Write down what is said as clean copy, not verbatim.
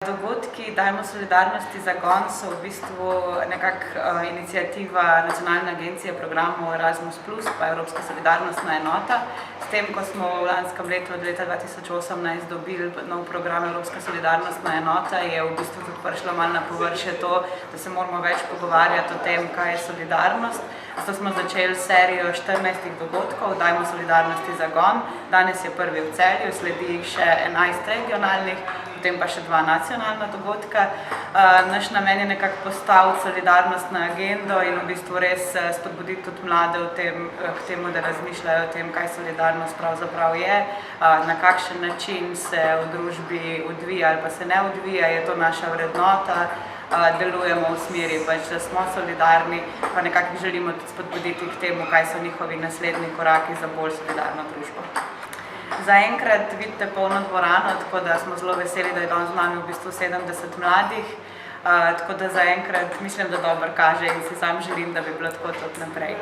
Dogodki Dajmo solidarnosti zagon so v bistvu nekako iniciativa Nacionalne agencije programov Erasmus plus pa Evropska solidarnostna enota. S tem, ko smo v lanskem letu od leta 2018 dobili nov program Evropska solidarnostna enota, je v bistvu tudi prišlo malo na površje to, da se moramo več pogovarjati o tem, kaj je solidarnost. Zato smo začeli serijo 14 dogodkov Dajmo solidarnosti zagon. Danes je prvi v Celju, sledi še 11 regionalnih, potem pa še 2 nacionalna dogodka. Naš namen je nekako postaviti solidarnost na agendo in v bistvu res spodbuditi tudi mlade k temu, da razmišljajo o tem, kaj solidarnost pravzaprav je, na kakšen način se v družbi odvija ali pa se ne odvija, je to naša vrednota, delujemo v smeri, da smo solidarni, pa nekako želimo tudi spodbuditi k temu, kaj so njihovi naslednji koraki za bolj solidarno družbo. Zaenkrat vidite polno dvorano, tako da smo zelo veseli, da je danes z nami v bistvu 70 mladih, tako da zaenkrat mislim, da dobro kaže in si sam želim, da bi bilo tako tudi naprej.